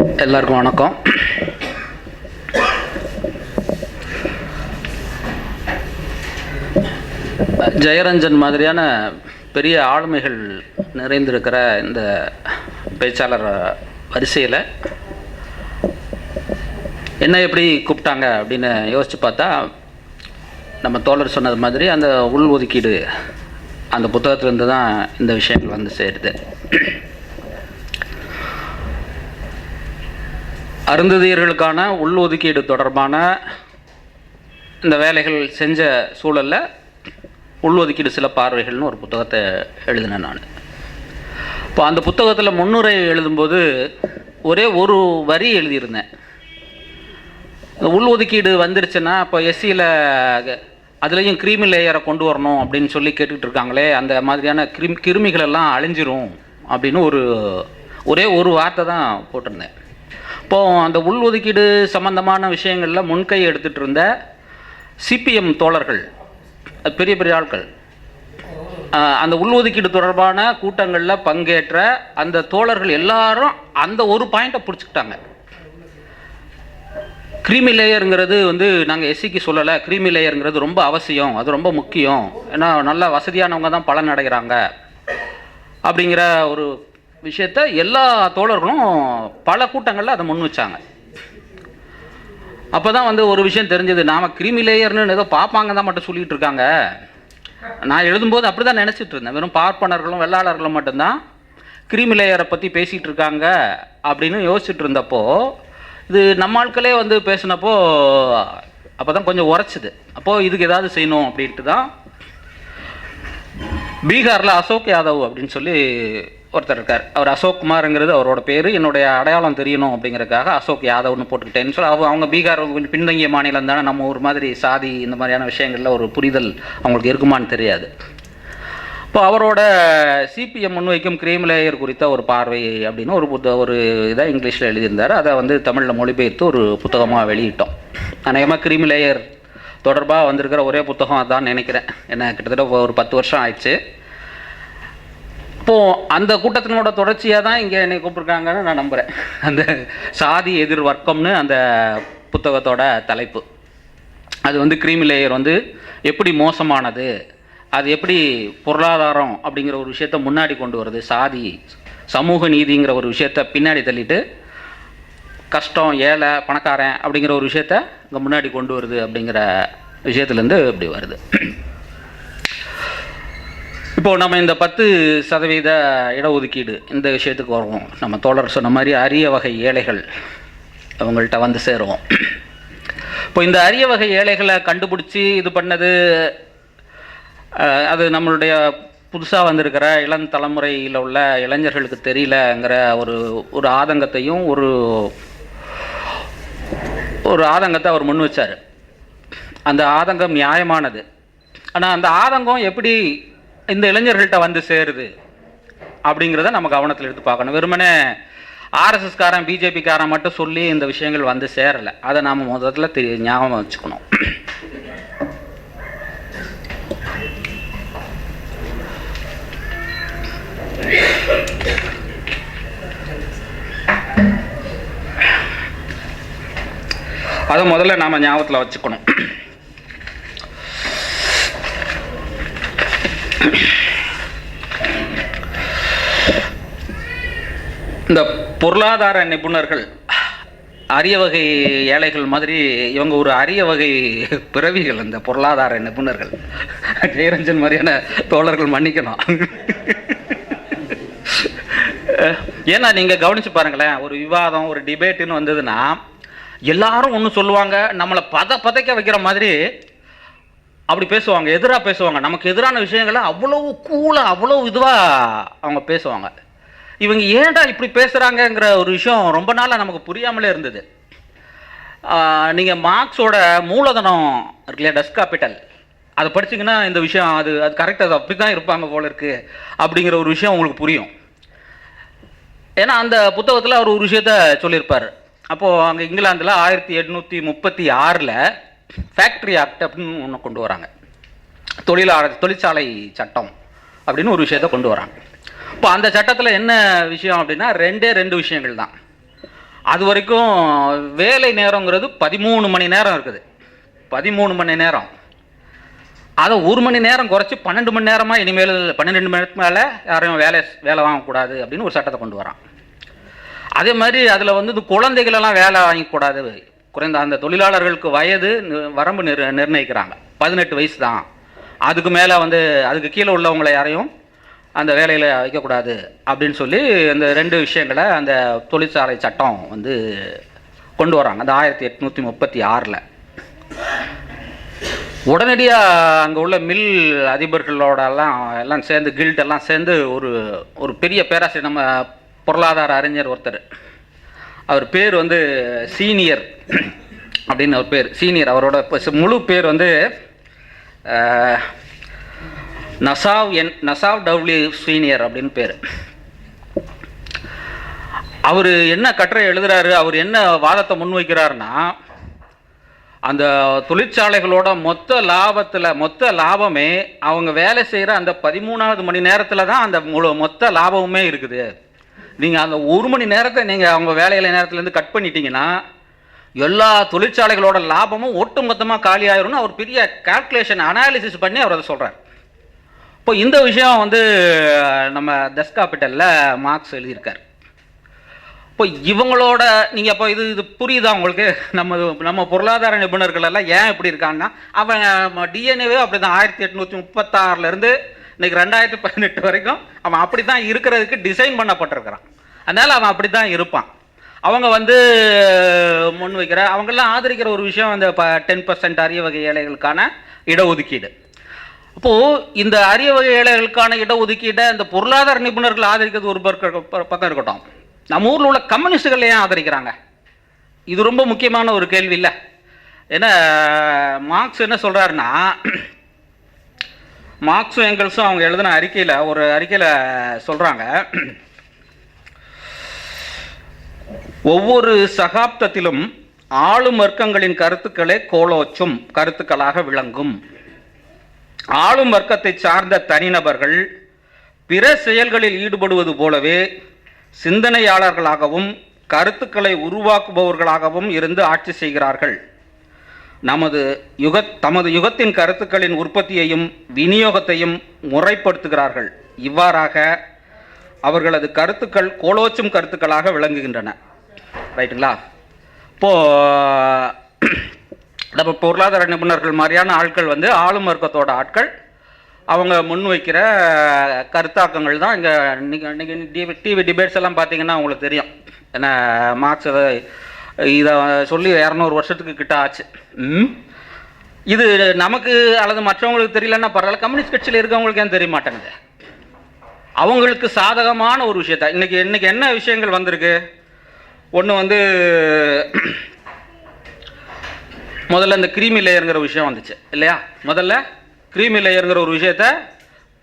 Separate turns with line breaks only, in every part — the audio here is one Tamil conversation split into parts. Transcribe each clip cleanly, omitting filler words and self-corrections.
எல்லாருக்கும் வணக்கம். ஜெயரஞ்சன் மாதிரியான பெரிய ஆளுமைகள் நிறைந்திருக்கிற இந்த பேச்சாளர் வரிசையில் என்ன எப்படி கூப்பிட்டாங்க அப்படின்னு யோசித்து பார்த்தா, நம்ம தோழர் சொன்னது மாதிரி அந்த உள் ஒதுக்கீடு அந்த புத்தகத்திலேருந்து தான் இந்த விஷயங்கள் வந்து சேருது. அருந்ததியர்களுக்கான உள்ஒதுக்கீடு தொடர்பான இந்த வேலைகள் செஞ்ச சூழலில் உள்ஒதுக்கீடு சில பார்வைகள்னு ஒரு புத்தகத்தை எழுதினேன் நான். இப்போ அந்த புத்தகத்தில் முன்னுரை எழுதும்போது ஒரே ஒரு வரி எழுதியிருந்தேன். உள்ஒதுக்கீடு வந்துருச்சுன்னா இப்போ எஸ்சியில் அதுலேயும் கிருமி லேயரை கொண்டு வரணும் அப்படின்னு சொல்லி கேட்டுக்கிட்டு இருக்காங்களே, அந்த மாதிரியான கிருமிகளெல்லாம் அழிஞ்சிரும் அப்படின்னு ஒரே ஒரு வார்த்தை தான் போட்டிருந்தேன். இப்போது அந்த உள்ஒதுக்கீடு சம்பந்தமான விஷயங்களில் முன்கை எடுத்துகிட்டு இருந்த சிபிஎம் தோழர்கள், பெரிய பெரிய ஆட்கள், அந்த உள்ஒதுக்கீடு தொடர்பான கூட்டங்களில் பங்கேற்ற அந்த தோழர்கள் எல்லாரும் அந்த ஒரு பாயிண்ட்டை பிடிச்சிக்கிட்டாங்க. கிரீமி லேயருங்கிறது நாங்கள் எஸ்சிக்கு சொல்லலை, கிரீமி லேயருங்கிறது ரொம்ப அவசியம், அது ரொம்ப முக்கியம், ஏன்னா நல்ல வசதியானவங்க தான் பலன் அடைகிறாங்க அப்படிங்கிற ஒரு விஷயத்த எல்லா தோழர்களும் பல கூட்டங்களில் அதை முன் வச்சாங்க. அப்போ தான் ஒரு விஷயம் தெரிஞ்சது, நாம் கிரீமி லேயர்னு ஏதோ பார்ப்பாங்க தான் மட்டும் சொல்லிகிட்டு இருக்காங்க. நான் எழுதும்போது அப்படி தான் நினச்சிட்டு இருந்தேன், வெறும் பார்ப்பனர்களும் வெள்ளாளர்களும் மட்டும்தான் கிரீமி லேயரை பற்றி பேசிகிட்டு இருக்காங்க அப்படின்னு யோசிச்சுட்டு இருந்தப்போ, இது நம்ம ஆட்களே பேசினப்போ அப்போ தான் கொஞ்சம் உரைச்சிது. அப்போது இதுக்கு ஏதாவது செய்யணும் அப்படின்ட்டு தான் பீகாரில் அசோக் யாதவ் அப்படின்னு சொல்லி ஒருத்தர் இருக்கார். அவர் அசோக் குமாருங்கிறது அவரோட பேர், என்னுடைய அடையாளம் தெரியணும் அப்படிங்கிறதுக்காக அசோக் யாதவ்னு போட்டுக்கிட்டேன்னு சொல்லி அவங்க பீகார் கொஞ்சம் பின்தங்கிய மாநிலம் தானே, நம்ம ஒரு மாதிரி சாதி இந்த மாதிரியான விஷயங்களில் ஒரு புரிதல் அவங்களுக்கு இருக்குமான்னு தெரியாது. இப்போ அவரோட சிபிஎம் முன்வைக்கும் கிரீமி லேயர் குறித்த ஒரு பார்வை அப்படின்னு ஒரு இதாக இங்கிலீஷில் எழுதியிருந்தார். அதை தமிழில் மொழிபெயர்த்து ஒரு புத்தகமாக வெளியிட்டோம். அநேகமாக கிரீமி லேயர் தொடர்பாக வந்திருக்கிற ஒரே புத்தகம் அதான் நினைக்கிறேன். என்ன கிட்டத்தட்ட ஒரு 10 வருஷம் ஆயிடுச்சு. இப்போது அந்த கூட்டத்தினோட தொடர்ச்சியாக தான் இங்கே என்னை கூப்பிட்ருக்காங்கன்னு நான் நம்புகிறேன். அந்த சாதி எதிர் வர்க்கம்னு அந்த புத்தகத்தோட தலைப்பு. அது கிரீமி லேயர் எப்படி மோசமானது, அது எப்படி பொருளாதாரம் அப்படிங்கிற ஒரு விஷயத்த முன்னாடி கொண்டு வருது, சாதி சமூக நீதிங்கிற ஒரு விஷயத்த பின்னாடி தள்ளிட்டு கஷ்டம் ஏழை பணக்காரன் அப்படிங்கிற ஒரு விஷயத்த இங்கே முன்னாடி கொண்டு வருது அப்படிங்கிற விஷயத்துலேருந்து இப்படி வருது. இப்போது நம்ம இந்த 10% இடஒதுக்கீடு இந்த விஷயத்துக்கு வருவோம். நம்ம தோழர் சொன்ன மாதிரி அரிய வகை ஏழைகள் அவங்கள்ட்ட சேருவோம். இப்போ இந்த அரிய வகை ஏழைகளை கண்டுபிடிச்சி இது பண்ணது, அது நம்மளுடைய புதுசாக வந்திருக்கிற இளம் தலைமுறையில் உள்ள இளைஞர்களுக்கு தெரியலங்கிற ஒரு ஆதங்கத்தையும் ஒரு ஆதங்கத்தை அவர் முன் வச்சார். அந்த ஆதங்கம் நியாயமானது. ஆனால் அந்த ஆதங்கம் எப்படி இந்த இளைஞர்கள்ட்ட சேருது அப்படிங்கிறத நம்ம கவனத்தில் எடுத்து பார்க்கணும். வெறுமனே ஆர்எஸ்எஸ்காரன் பிஜேபிக்காரன் மட்டும் சொல்லி இந்த விஷயங்கள் சேரலை. அதை நாம் முதல்ல ஞாபகம் வச்சுக்கணும். அதை முதல்ல நாம் ஞாபகத்தில் வச்சுக்கணும். இந்த பொருளாதார நிபுணர்கள் அரிய வகை ஏழைகள் மாதிரி இவங்க ஒரு அரிய வகை பிறவிகள். இந்த பொருளாதார நிபுணர்கள் ஜெயரஞ்சன் மாதிரியான தோழர்கள் மன்னிக்கணும். ஏன்னா நீங்கள் கவனித்து பாருங்களேன், ஒரு விவாதம் ஒரு டிபேட்டுன்னு வந்ததுன்னா எல்லாரும் ஒன்று சொல்லுவாங்க, நம்மளை பதைக்க வைக்கிற மாதிரி அப்படி பேசுவாங்க, எதிராக பேசுவாங்க. நமக்கு எதிரான விஷயங்களை அவ்வளவு கூலாக அவ்வளோ இதுவாக அவங்க பேசுவாங்க. இவங்க ஏன்டா இப்படி பேசுகிறாங்கங்கிற ஒரு விஷயம் ரொம்ப நாளாக நமக்கு புரியாமலே இருந்தது. நீங்கள் மார்க்ஸோட மூலதனம் இருக்குல்லையா, டஸ் கேபிட்டல், அதை படிச்சிங்கன்னா இந்த விஷயம் அது கரெக்டாக அது அப்படி தான் இருப்பாங்க போல இருக்குது அப்படிங்கிற ஒரு விஷயம் உங்களுக்கு புரியும். ஏன்னா அந்த புத்தகத்தில் அவர் ஒரு விஷயத்த சொல்லியிருப்பார். அப்போது அங்கே இங்கிலாந்தில் 1836 ஃபேக்ட்ரி ஆக்ட் அப்படின்னு ஒன்று கொண்டு வராங்க, தொழிற்சாலை சட்டம் அப்படின்னு ஒரு விஷயத்தை கொண்டு வராங்க. இப்போ அந்த சட்டத்தில் என்ன விஷயம் அப்படின்னா ரெண்டு விஷயங்கள் தான். அது வரைக்கும் வேலை நேரங்கிறது 13 மணி நேரம் இருக்குது. 13 மணி நேரம். அதை 1 மணி நேரம் குறைச்சி 12 மணி நேரமாக இனிமேல் 12 மணி நேரத்துக்கு மேலே யாரையும் வேலை வாங்கக்கூடாது அப்படின்னு ஒரு சட்டத்தை கொண்டு வரான். அதே மாதிரி அதில் வந்து இந்த குழந்தைகளெல்லாம் வேலை வாங்கக்கூடாது. குறைந்த அந்த தொழிலாளர்களுக்கு வயது வரம்பு நிர்ணயிக்கிறாங்க. 18 வயசு தான். அதுக்கு மேலே வந்து அதுக்கு கீழே உள்ளவங்களை யாரையும் அந்த வேலையில் வைக்கக்கூடாது அப்படின்னு சொல்லி இந்த 2 விஷயங்களை அந்த தொழிற்சாலை சட்டம் வந்து கொண்டு வராங்க. அந்த 1836. உடனடியாக அங்கே உள்ள மில் அதிபர்களோடெல்லாம் சேர்ந்து கில்டெல்லாம் சேர்ந்து ஒரு பெரிய பேராசிரியர், நம்ம பொருளாதார அறிஞர் ஒருத்தர், அவர் பேர் வந்து சீனியர் அப்படின்னு ஒரு பேர். சீனியர், அவரோட முழு பேர் வந்து நசாவ் டபிள்யூ சீனியர் அப்படின்னு பேர். அவர் என்ன கட்டுரை எழுதுறாரு, அவர் என்ன வாதத்தை முன்வைக்கிறாருன்னா, அந்த தொழிற்சாலைகளோட மொத்த லாபமே அவங்க வேலை செய்கிற அந்த 13வது மணி நேரத்தில் தான் அந்த மொத்த லாபமுமே இருக்குது. நீங்கள் அந்த 1 மணி நேரத்தை நீங்கள் அவங்க வேலையில நேரத்துலேருந்து கட் பண்ணிட்டீங்கன்னா எல்லா தொழிற்சாலைகளோட லாபமும் ஒட்டுமொத்தமாக காலி ஆயிரும்னு அவர் பெரிய கால்குலேஷன் அனாலிசிஸ் பண்ணி அவர் அதை சொல்கிறார். இப்போ இந்த விஷயம் வந்து நம்ம டெஸ் கேபிட்டலில் மார்க்ஸ் எழுதியிருக்கார். இப்போ இவங்களோட நீங்கள் அப்போ இது புரியுதா உங்களுக்கு? நம்ம பொருளாதார நிபுணர்கள் எல்லாம் ஏன் இப்படி இருக்காங்கன்னா, அவன் டிஎன்ஏவே அப்படி தான் 1836லேருந்து இன்னைக்கு 2018 வரைக்கும் அவன் அப்படி தான் இருக்கிறதுக்கு டிசைன் பண்ணப்பட்டிருக்கிறான். அதனால் அவன் அப்படி தான் இருப்பான். அவங்க வந்து முன் வைக்கிற அவங்கெல்லாம் ஆதரிக்கிற ஒரு விஷயம் அந்த 10% அரிய வகை ஏழைகளுக்கான இடஒதுக்கீடு. அப்போது இந்த அரிய வகை ஏழைகளுக்கான இடஒதுக்கீடை இந்த பொருளாதார நிபுணர்கள் ஆதரிக்கிறது ஒரு பக்கம் இருக்கட்டும், நம்ம ஊரில் உள்ள கம்யூனிஸ்டுகள் ஏன் ஆதரிக்கிறாங்க? இது ரொம்ப முக்கியமான ஒரு கேள்வி இல்லை? ஏன்னா மார்க்ஸ் என்ன சொல்கிறாருன்னா, மார்க்ஸும் எங்கல்ஸும் அவங்க எழுதின அறிக்கையில் சொல்கிறாங்க, ஒவ்வொரு சகாப்தத்திலும் ஆளும் வர்க்கங்களின் கருத்துக்களே கோலோச்சும் கருத்துக்களாக விளங்கும். ஆளும் வர்க்கத்தை சார்ந்த தனிநபர்கள் பிற செயல்களில் ஈடுபடுவது போலவே சிந்தனையாளர்களாகவும் கருத்துக்களை உருவாக்குபவர்களாகவும் இருந்து ஆட்சி செய்கிறார்கள். தமது யுகத்தின் கருத்துக்களின் உற்பத்தியையும் விநியோகத்தையும் முறைப்படுத்துகிறார்கள். இவ்வாறாக அவர்களது கருத்துக்கள் கோலோச்சும் கருத்துக்களாக விளங்குகின்றன. ரைட்டுங்களா? இப்போது நம்ம பொருளாதார நிபுணர்கள் மாதிரியான ஆட்கள் வந்து ஆளும் வர்க்கத்தோட ஆட்கள் அவங்க முன்வைக்கிற கருத்தாக்கங்கள் தான் இங்கே இன்னைக்கு டிவி டிபேட்ஸ் எல்லாம் பார்த்தீங்கன்னா உங்களுக்கு தெரியும். ஏன்னா மார்க்ஸ் இதை சொல்லி 200 வருஷத்துக்கு கிட்ட ஆச்சு. இது நமக்கு அல்லது மற்றவங்களுக்கு தெரியலன்னா பரவாயில்ல, கம்யூனிஸ்ட் கட்சியில் இருக்கவங்களுக்கு ஏன் தெரிய மாட்டேங்குது? அவங்களுக்கு சாதகமான ஒரு விஷயத்த இன்னைக்கு என்ன விஷயங்கள் வந்திருக்கு? ஒன்று வந்து முதல்ல இந்த கிரீமி லேயருங்கிற விஷயம் வந்துச்சு இல்லையா? முதல்ல கிரீமி லேயருங்கிற ஒரு விஷயத்த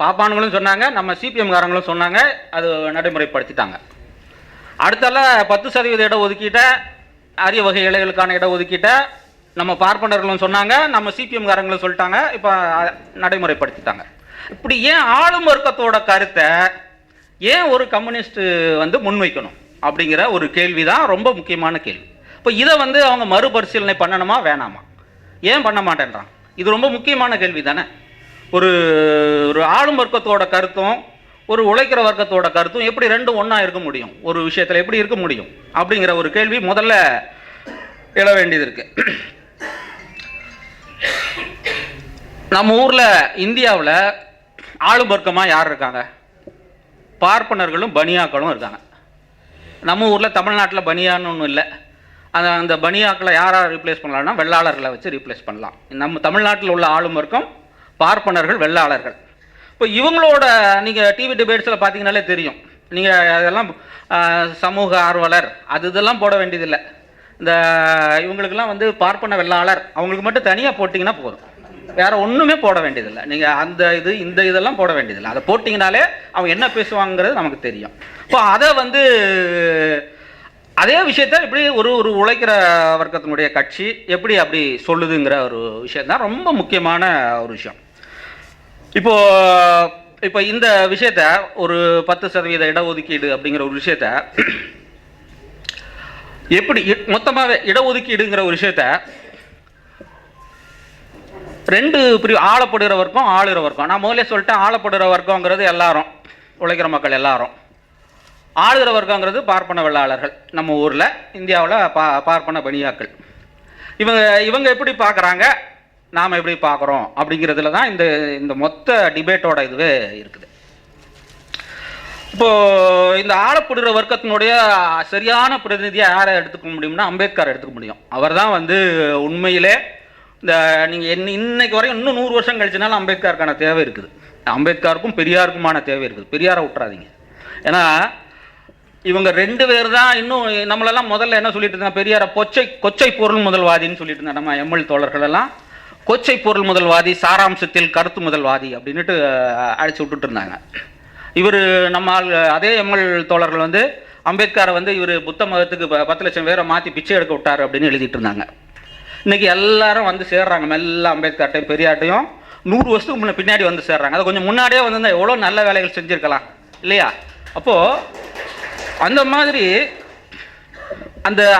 பாப்பானுங்களும் சொன்னாங்க, நம்ம சிபிஎம் காரங்களும் சொன்னாங்க, அது நடைமுறைப்படுத்திட்டாங்க. அடுத்தால 10% இடஒதுக்கீட்டை, அரிய வகை ஏழைகளுக்கான இடஒதுக்கீட்டை நம்ம பார்ப்பனர்களும் சொன்னாங்க, நம்ம சிபிஎம் காரங்களும் சொல்லிட்டாங்க, இப்போ நடைமுறைப்படுத்திட்டாங்க. இப்படி ஏன் ஆளும் வர்க்கத்தோட கருத்தை ஏன் ஒரு கம்யூனிஸ்ட் வந்து முன்வைக்கணும் அப்படிங்கிற ஒரு கேள்வி தான் ரொம்ப முக்கியமான கேள்வி. இப்போ இதை வந்து அவங்க மறுபரிசீலனை பண்ணணுமா வேணாமா? ஏன் பண்ண மாட்டேன்றான்? இது ரொம்ப முக்கியமான கேள்வி தானே. ஒரு ஆளும் வர்க்கத்தோட கருத்தும் ஒரு உழைக்கிற வர்க்கத்தோட கருத்தும் எப்படி ரெண்டும் ஒன்றா இருக்க முடியும்? ஒரு விஷயத்தில் எப்படி இருக்க முடியும் அப்படிங்கிற ஒரு கேள்வி முதல்ல எழ வேண்டியது இருக்கு. நம்ம ஊரில் இந்தியாவில் ஆளும் வர்க்கமாக யார் இருக்காங்க? பார்ப்பனர்களும் பனியாக்களும் இருக்காங்க. நம்ம ஊரில் தமிழ்நாட்டில் பனியான்னு ஒன்றும் இல்லை. அந்த பனியாக்களை யாராக ரீப்ளேஸ் பண்ணலாம்னா வெள்ளாளர்களை வச்சு ரீப்ளேஸ் பண்ணலாம். நம்ம தமிழ்நாட்டில் உள்ள ஆளும் வர்க்கம் பார்ப்பனர்கள், வெள்ளாளர்கள். இப்போ இவங்களோட நீங்கள் டிவி டிபேட்ஸில் பார்த்தீங்கன்னாலே தெரியும். நீங்கள் அதெல்லாம் சமூக ஆர்வலர் இதெல்லாம் போட வேண்டியதில்லை. இந்த இவங்களுக்கெல்லாம் வந்து பார்ப்பன வெள்ளாளர் அவங்களுக்கு மட்டும் தனியாக போட்டிங்கன்னா போதும், வேற ஒன்றுமே போட வேண்டியதில்லை. நீங்கள் இந்த இதெல்லாம் போட வேண்டியதில்லை. அதை போட்டிங்கனாலே அவங்க என்ன பேசுவாங்கிறது நமக்கு தெரியும். இப்போ அதை வந்து அதே விஷயத்த இப்படி ஒரு உழைக்கிற வர்க்கத்தினுடைய கட்சி எப்படி அப்படி சொல்லுதுங்கிற ஒரு விஷயம் தான் ரொம்ப முக்கியமான ஒரு விஷயம். இப்போ இந்த விஷயத்த ஒரு 10% இடஒதுக்கீடு அப்படிங்கிற ஒரு விஷயத்த எப்படி மொத்தமாக இடஒதுக்கீடுங்கிற ஒரு விஷயத்த ரெண்டு பிரிவு, ஆளப்படுகிற வர்க்கம், ஆளுகிற வர்க்கம். நான் முதல்ல சொல்லிட்டேன், ஆளப்படுகிற வர்க்கங்கிறது எல்லாரும், உழைக்கிற மக்கள் எல்லாரும். ஆளுகிற வர்க்கங்கிறது பார்ப்பன வெள்ளாளர்கள், நம்ம ஊரில் இந்தியாவில் பார்ப்பன பனியாக்கள். இவங்க எப்படி பார்க்குறாங்க, நாம் எப்படி பார்க்குறோம் அப்படிங்கிறதுல தான் இந்த மொத்த டிபேட்டோட இதுவே இருக்குது. இப்போது இந்த ஆளப்படுகிற வர்க்கத்தினுடைய சரியான பிரதிநிதியாக யாரை எடுத்துக்க முடியும்னா அம்பேத்கர் எடுத்துக்க முடியும். அவர் தான் உண்மையிலே இந்த நீங்கள் இன்னைக்கு வரையும் இன்னும் 100 வருஷம் கழிச்சுனாலும் அம்பேத்கருக்கான தேவை இருக்குது. அம்பேத்கருக்கும் பெரியாருக்குமான தேவை இருக்குது. பெரியாரை விட்டுறாதீங்க. ஏன்னா இவங்க 2 பேர் தான். இன்னும் நம்மளெல்லாம் முதல்ல என்ன சொல்லிட்டு இருந்தாங்க, பெரியாரை கொச்சை பொருள் முதல்வாதின்னு சொல்லிட்டு இருந்தாங்க. நம்ம எம்எல் தோழர்கள் எல்லாம் கொச்சை பொருள் முதல்வாதி, சாராம்சத்தில் கருத்து முதல்வாதி அப்படின்ட்டு அழைச்சி விட்டுட்டு இருந்தாங்க. இவர் நம்ம அதே எம்எல் தோழர்கள் அம்பேத்கரை இவர் புத்த மதத்துக்கு 10 லட்சம் பேரை மாற்றி பிச்சை எடுக்க விட்டார் அப்படின்னு எழுதிட்டு இருந்தாங்க. இன்றைக்கி எல்லாரும் சேர்றாங்க மெல்ல அம்பேத்கர்ட்டையும் பெரியார்ட்டையும் 100 வருஷத்துக்கு பின்னாடி சேர்றாங்க. அது கொஞ்சம் முன்னாடியே வந்திருந்தால் எவ்வளோ நல்ல வேலைகள் செஞ்சுருக்கலாம் இல்லையா? அப்போது அந்த மாதிரி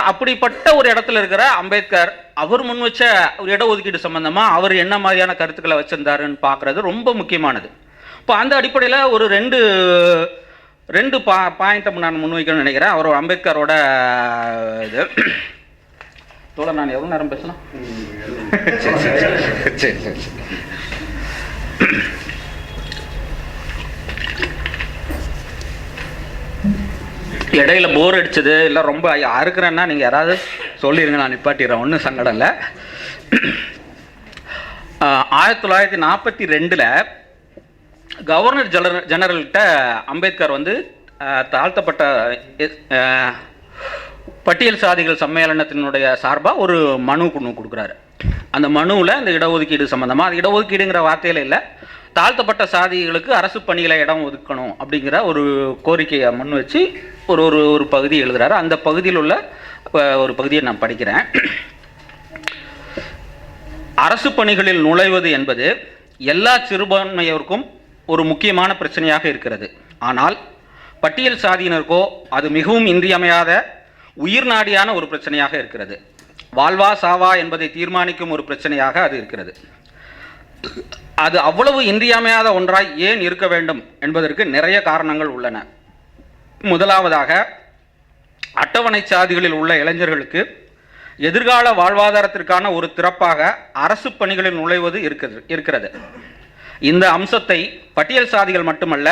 அப்படிப்பட்ட ஒரு இடத்துல இருக்கிற அம்பேத்கர் அவர் முன் வச்ச ஒரு இடஒதுக்கீடு சம்பந்தமாக அவர் என்ன மாதிரியான கருத்துக்களை வச்சிருந்தாருன்னு பார்க்குறது ரொம்ப முக்கியமானது. இப்போ அந்த அடிப்படையில் ஒரு ரெண்டு பாயிண்ட்டை நான் முன்வைக்கணும்னு நினைக்கிறேன். அவர் அம்பேத்கரோட இது தோழர், நான் எவ்வளோ நேரம் பேசலாம்? சரி. இடையில போர் அடிச்சது இல்லை ரொம்ப அறுக்கிறேன்னா நீங்கள் யாராவது சொல்லிடுங்க, நான் நிப்பாட்டிடுறேன், ஒன்றும் சங்கடம் இல்லை. 1942 கவர்னர் ஜெனரல்கிட்ட அம்பேத்கர் தாழ்த்தப்பட்ட பட்டியல் சாதிகள் சம்மேளனத்தினுடைய சார்பாக ஒரு மனு கொடுக்குறாரு. அந்த மனுவில் இந்த இடஒதுக்கீடு சம்மந்தமாக, அது இடஒதுக்கீடுங்கிற வார்த்தையில் இல்லை, தாழ்த்தப்பட்ட சாதிகளுக்கு அரசு பணிகளை இடம் ஒதுக்கணும் அப்படிங்கிற ஒரு கோரிக்கையை முன் வச்சு ஒரு பகுதி எழுதுகிறாரு. அந்த பகுதியில் உள்ள ஒரு பகுதியை நான் படிக்கிறேன். அரசு பணிகளில் நுழைவது என்பது எல்லா சிறுபான்மையோருக்கும் ஒரு முக்கியமான பிரச்சனையாக இருக்கிறது. ஆனால் பட்டியல் சாதியினருக்கோ அது மிகவும் இன்றியமையாத உயிர் நாடியான ஒரு பிரச்சனையாக இருக்கிறது. வாழ்வா சாவா என்பதை தீர்மானிக்கும் ஒரு பிரச்சனையாக அது இருக்கிறது. அது அவ்வளவு இன்றியமையாத ஒன்றாய் ஏன் இருக்க வேண்டும் என்பதற்கு நிறைய காரணங்கள் உள்ளன. முதலாவதாக, அட்டவணை சாதிகளில் உள்ள இளைஞர்களுக்கு எதிர்கால வாழ்வாதாரத்திற்கான ஒரு திறப்பாக அரசு பணிகளில் நுழைவது இருக்கிறது. இந்த அம்சத்தை பட்டியல் சாதிகள் மட்டுமல்ல,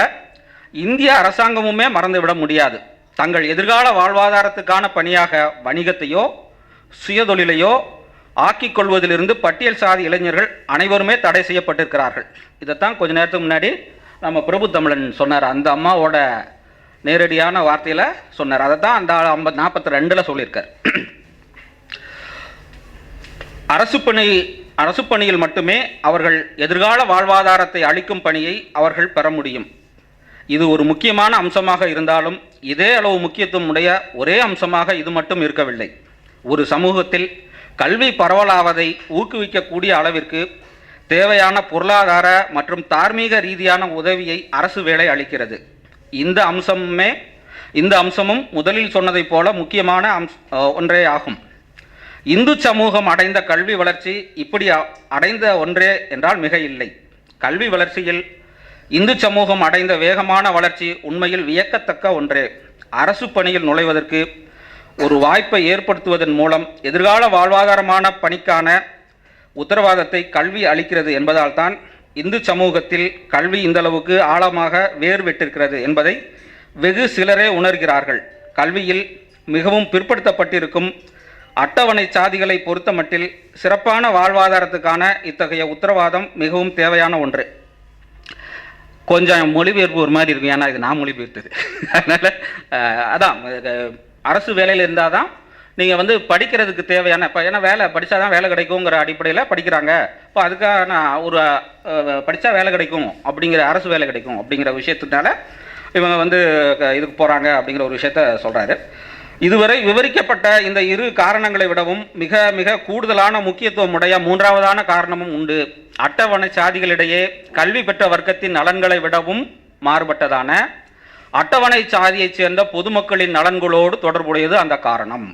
இந்திய அரசாங்கமுமே மறந்துவிட முடியாது. தங்கள் எதிர்கால வாழ்வாதாரத்துக்கான பணியாக வணிகத்தையோ சுயதொழிலையோ ஆக்கிக் கொள்வதிலிருந்து பட்டியல் சாதி இளைஞர்கள் அனைவருமே தடை செய்யப்பட்டிருக்கிறார்கள். இதைத்தான் கொஞ்ச நேரத்துக்கு முன்னாடி நம்ம பிரபு தமிழன் சொன்னார். அந்த அம்மாவோட நேரடியான வார்த்தையில் சொன்னார். அதை தான் அந்த 42 சொல்லியிருக்கார். அரசு பணியில் மட்டுமே அவர்கள் எதிர்கால வாழ்வாதாரத்தை அளிக்கும் பணியை அவர்கள் பெற முடியும். இது ஒரு முக்கியமான அம்சமாக இருந்தாலும் இதே அளவு முக்கியத்துவம் உடைய ஒரே அம்சமாக இது மட்டும் இருக்கவில்லை. ஒரு சமூகத்தில் கல்வி பரவலாவதை ஊக்குவிக்கக்கூடிய அளவிற்கு தேவையான பொருளாதார மற்றும் தார்மீக ரீதியான உதவியை அரசு வேலை அளிக்கிறது. இந்த அம்சமும் முதலில் சொன்னதைப் போல முக்கியமான ஒன்றே ஆகும். இந்து சமூகம் அடைந்த கல்வி வளர்ச்சி இப்படி அடைந்த ஒன்றே என்றால் மிக இல்லை. கல்வி வளர்ச்சியில் இந்து சமூகம் அடைந்த வேகமான வளர்ச்சி உண்மையில் வியக்கத்தக்க ஒன்றே. அரசு பணியில் நுழைவதற்கு ஒரு வாய்ப்பை ஏற்படுத்துவதன் மூலம் எதிர்கால வாழ்வாதாரமான பணிக்கான உத்தரவாதத்தை கல்வி அளிக்கிறது என்பதால் தான் இந்து சமூகத்தில் கல்வி இந்தளவுக்கு ஆழமாக வேர்விட்டிருக்கிறது என்பதை வெகு சிலரே உணர்கிறார்கள். கல்வியில் மிகவும் பிற்படுத்தப்பட்டிருக்கும் அட்டவணை சாதிகளை பொறுத்தமட்டில் சிறப்பான வாழ்வாதாரத்துக்கான இத்தகைய உத்தரவாதம் மிகவும் தேவையான ஒன்று. கொஞ்சம் மொழிபெயர்ப்பு ஒரு மாதிரி இருக்கும், ஏன்னா இது நான் மொழிபெயர்த்தது. அதனால் அதான் அரசு வேலையில் இருந்தால் தான் நீங்கள் படிக்கிறதுக்கு தேவையான, இப்போ ஏன்னா வேலை படித்தா தான் வேலை கிடைக்குங்கிற அடிப்படையில் படிக்கிறாங்க. இப்போ அதுக்காக நான் ஒரு படித்தா வேலை கிடைக்கும் அப்படிங்கிற, அரசு வேலை கிடைக்கும் அப்படிங்கிற விஷயத்தினால இவங்க இதுக்கு போகிறாங்க அப்படிங்கிற ஒரு விஷயத்த சொல்கிறாரு. இதுவரை விவரிக்கப்பட்ட இந்த இரு காரணங்களை விடவும் மிக மிக கூடுதலான முக்கியத்துவம் உடைய மூன்றாவதான காரணமும் உண்டு. அட்டவணை சாதிகளிடையே கல்வி பெற்ற வர்க்கத்தின் நலன்களை விடவும் மாறுபட்டதான அட்டவணை சாதியைச் சேர்ந்த பொதுமக்களின் நலன்களோடு தொடர்புடையது அந்த காரணம்.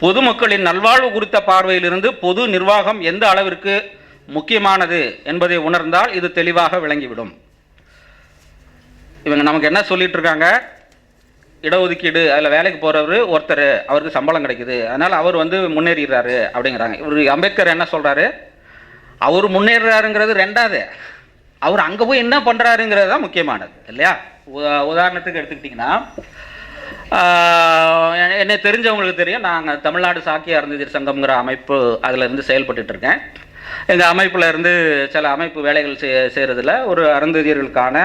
பொதுமக்களின் நல்வாழ்வு குறித்த பார்வையிலிருந்து பொது நிர்வாகம் எந்த அளவிற்கு முக்கியமானது என்பதை உணர்ந்தால் இது தெளிவாக விளங்கிவிடும். இவங்க நமக்கு என்ன சொல்லிட்டு இருக்காங்க, இடஒதுக்கீடு அதில் வேலைக்கு போகிறவர் ஒருத்தர், அவருக்கு சம்பளம் கிடைக்குது, அதனால் அவர் முன்னேறிடுறாரு அப்படிங்கிறாங்க. இவர் அம்பேத்கர் என்ன சொல்கிறாரு, அவர் முன்னேறாருங்கிறது ரெண்டாவது, அவர் அங்கே போய் என்ன பண்ணுறாருங்கிறது தான் முக்கியமானது இல்லையா. உதாரணத்துக்கு எடுத்துக்கிட்டிங்கன்னா, என்னை தெரிஞ்சவங்களுக்கு தெரியும், நாங்கள் தமிழ்நாடு சாக்கிய அருந்ததியர் சங்கம்ங்கிற அமைப்பு அதிலிருந்து செயல்பட்டுருக்கேன். எங்கள் அமைப்பில் இருந்து சில அமைப்பு வேலைகள் செய்கிறதுல ஒரு அருந்ததியர்களுக்கான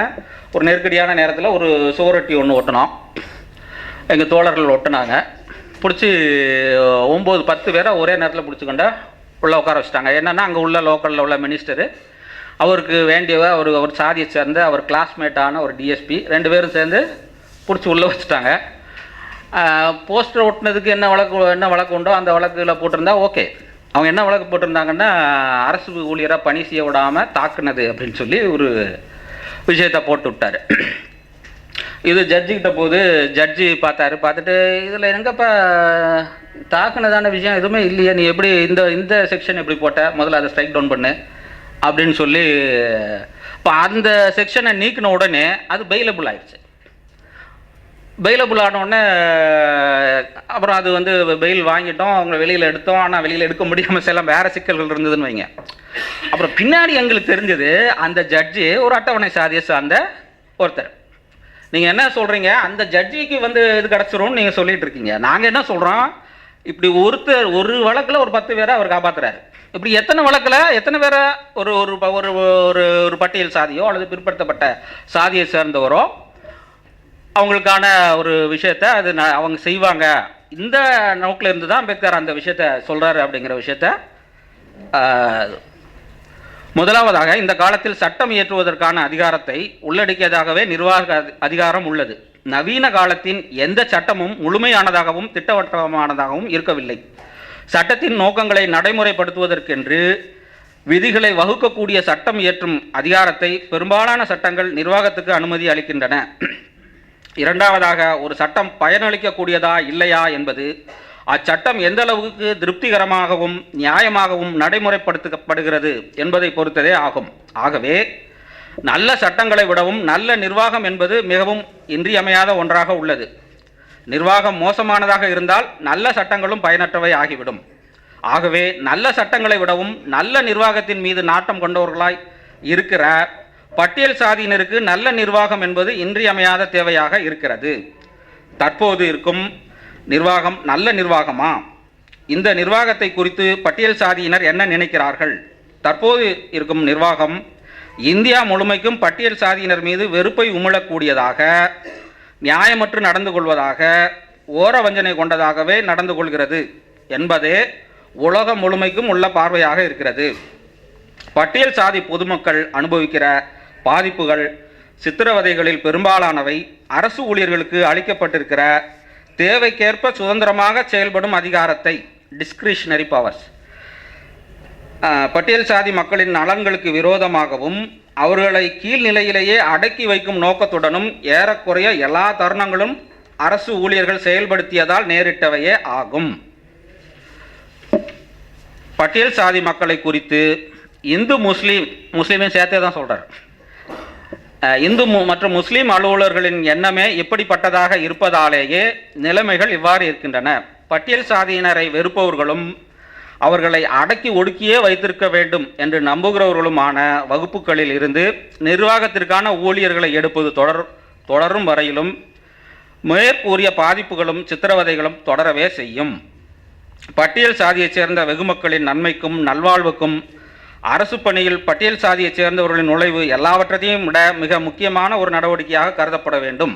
ஒரு நெருக்கடியான நேரத்தில் ஒரு சுவரொட்டி ஒன்று ஒட்டினோம். எங்கள் தோழர்கள் ஒட்டினாங்க. பிடிச்சி 9-10 பேரை ஒரே நேரத்தில் பிடிச்சிக்கொண்டா உள்ளே உட்கார வச்சுட்டாங்க. என்னென்னா அங்கே உள்ள லோக்கலில் உள்ள மினிஸ்டரு, அவருக்கு வேண்டியவ அவர் சாதியை சேர்ந்த அவர் கிளாஸ்மேட்டான ஒரு டிஎஸ்பி 2 பேரும் சேர்ந்து பிடிச்சி உள்ளே வச்சுட்டாங்க. போஸ்டர் ஒட்டினதுக்கு என்ன வழக்கு உண்டோ அந்த வழக்கில் போட்டிருந்தா ஓகே. அவங்க என்ன வழக்கு போட்டிருந்தாங்கன்னா, அரசு ஊழியராக பணி செய்ய விடாமல் தாக்குனது அப்படின்னு சொல்லி ஒரு விஷயத்தை போட்டு விட்டார். இது ஜட்ஜிக்கிட்ட போது ஜட்ஜி பார்த்துட்டு இதில் எங்கப்பா தாக்குனதான விஷயம் எதுவுமே இல்லையே, நீ எப்படி இந்த செக்ஷன் எப்படி போட்ட, முதல்ல அதை ஸ்ட்ரைக் டவுன் பண்ணு அப்படின்னு சொல்லி இப்போ அந்த செக்ஷனை நீக்கின உடனே அது பெயிலபிள் ஆயிடுச்சு. பெயிலபிள் ஆனவுடனே அப்புறம் அது பெயில் வாங்கிட்டோம், அவங்க வெளியில் எடுத்தோம். ஆனால் வெளியில் எடுக்க முடியாமல் சில வேறு சிக்கல்கள் இருந்ததுன்னு வைங்க. அப்புறம் பின்னாடி எங்களுக்கு தெரிஞ்சது அந்த ஜட்ஜி ஒரு அட்டவணை சாதியை சார்ந்த ஒருத்தர். நீங்கள் என்ன சொல்கிறீங்க, அந்த ஜட்ஜிக்கு இது கிடச்சிரும்னு நீங்கள் சொல்லிட்டு இருக்கீங்க. நாங்கள் என்ன சொல்கிறோம், இப்படி ஒரு வழக்கில் ஒரு 10 பேரை அவர் காப்பாற்றுறாரு. இப்படி எத்தனை வழக்கில் எத்தனை பேரை ஒரு ஒரு ஒரு பட்டியல் சாதியோ அல்லது பிற்படுத்தப்பட்ட சாதியை சேர்ந்தவரோ அவங்களுக்கான ஒரு விஷயத்தை அவங்க செய்வாங்க. இந்த நோக்கில் இருந்து தான் அம்பேத்கர் அந்த விஷயத்தை சொல்கிறாரு அப்படிங்கிற விஷயத்த. முதலாவதாக, இந்த காலத்தில் சட்டம் இயற்றுவதற்கான அதிகாரத்தை உள்ளடக்கியதாகவே நிர்வாக அதிகாரம் உள்ளது. நவீன காலத்தின் எந்த சட்டமும் முழுமையானதாகவும் திட்டவட்டமானதாகவும் இருக்கவில்லை. சட்டத்தின் நோக்கங்களை நடைமுறைப்படுத்துவதற்கென்று விதிகளை வகுக்கக்கூடிய சட்டம் இயற்றும் அதிகாரத்தை பெரும்பாலான சட்டங்கள் நிர்வாகத்துக்கு அனுமதி அளிக்கின்றன. இரண்டாவதாக, ஒரு சட்டம் பயனளிக்கக்கூடியதா இல்லையா என்பது அச்சட்டம் எந்த அளவுக்கு திருப்திகரமாகவும் நியாயமாகவும் நடைமுறைப்படுத்தப்படுகிறது என்பதை பொறுத்ததே ஆகும். ஆகவே நல்ல சட்டங்களை விடவும் நல்ல நிர்வாகம் என்பது மிகவும் இன்றியமையாத ஒன்றாக உள்ளது. நிர்வாகம் மோசமானதாக இருந்தால் நல்ல சட்டங்களும் பயனற்றவை ஆகிவிடும். ஆகவே நல்ல சட்டங்களை விடவும் நல்ல நிர்வாகத்தின் மீது நாட்டம் கொண்டவர்களாய் இருக்கிற பட்டியல் சாதியினருக்கு நல்ல நிர்வாகம் என்பது இன்றியமையாத தேவையாக இருக்கிறது. தற்போது இருக்கும் நிர்வாகம் நல்ல நிர்வாகமா? இந்த நிர்வாகத்தை குறித்து பட்டியல் சாதியினர் என்ன நினைக்கிறார்கள்? தற்போது இருக்கும் நிர்வாகம் இந்தியா முழுமைக்கும் பட்டியல் சாதியினர் மீது வெறுப்பை உமிழக்கூடியதாக, நியாயமற்று நடந்து கொள்வதாக, ஓர வஞ்சனை கொண்டதாகவே நடந்து கொள்கிறது என்பதே உலகம் முழுமைக்கும் உள்ள பார்வையாக இருக்கிறது. பட்டியல் சாதி பொதுமக்கள் அனுபவிக்கிற பாதிப்புகள், சித்திரவதைகளில் பெரும்பாலானவை அரசு ஊழியர்களுக்கு அளிக்கப்பட்டிருக்கிற தேவைக்கேற்ப சுதந்திரமாக செயல்படும் அதிகாரத்தை, டிஸ்கிரிஷனரி பவர்ஸ், பட்டியல் சாதி மக்களின் நலன்களுக்கு விரோதமாகவும் அவர்களை கீழ்நிலையிலேயே அடக்கி வைக்கும் நோக்கத்துடனும் ஏறக்குறைய எல்லா தருணங்களும் அரசு ஊழியர்கள் செயல்படுத்தியதால் நேரிட்டவையே ஆகும். பட்டியல் சாதி மக்களை குறித்து இந்து முஸ்லீமையும் சேர்த்தே தான் சொல்கிறார். இந்து மற்றும் முஸ்லீம் அலுவலர்களின் எண்ணமே இப்படிப்பட்டதாக இருப்பதாலேயே நிலைமைகள் இவ்வாறு இருக்கின்றன. பட்டியல் சாதியினரை வெறுப்பவர்களும் அவர்களை அடக்கி ஒடுக்கியே வைத்திருக்க வேண்டும் என்று நம்புகிறவர்களுமான வகுப்புகளில் இருந்து நிர்வாகத்திற்கான ஊழியர்களை எடுப்பது தொடரும் வரையிலும் மேற்கூறிய பாதிப்புகளும் சித்திரவதைகளும் தொடரவே செய்யும். பட்டியல் சாதியைச் சேர்ந்த வெகுமக்களின் நன்மைக்கும் நல்வாழ்வுக்கும் அரசு பணியில் பட்டியல் சாதியைச் சேர்ந்தவர்களின் நுழைவு எல்லாவற்றையும் விட மிக முக்கியமான ஒரு நடவடிக்கையாக கருதப்பட வேண்டும்.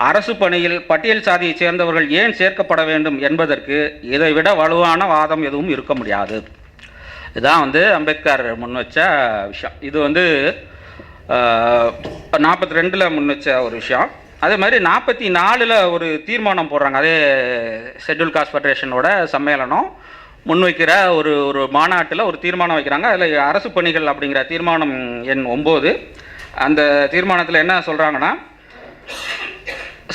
அரசு பணியில் பட்டியல் சாதியைச் சேர்ந்தவர்கள் ஏன் சேர்க்கப்பட வேண்டும் என்பதற்கு இதைவிட வலுவான வாதம் எதுவும் இருக்க முடியாது. இதுதான் அம்பேத்கர் முன்வச்ச விஷயம். இது 42 முன்வச்ச ஒரு விஷயம். அதே மாதிரி 44 ஒரு தீர்மானம் போடுறாங்க. அதே ஷெட்யூல் காஸ்ட் ஃபெடரேஷனோட சம்மேளனம் முன்வைக்கிற ஒரு மாநாட்டில் ஒரு தீர்மானம் வைக்கிறாங்க. அதில் அரசு பணிகள் அப்படிங்கிற தீர்மானம் எண் 9. அந்த தீர்மானத்தில் என்ன சொல்கிறாங்கன்னா,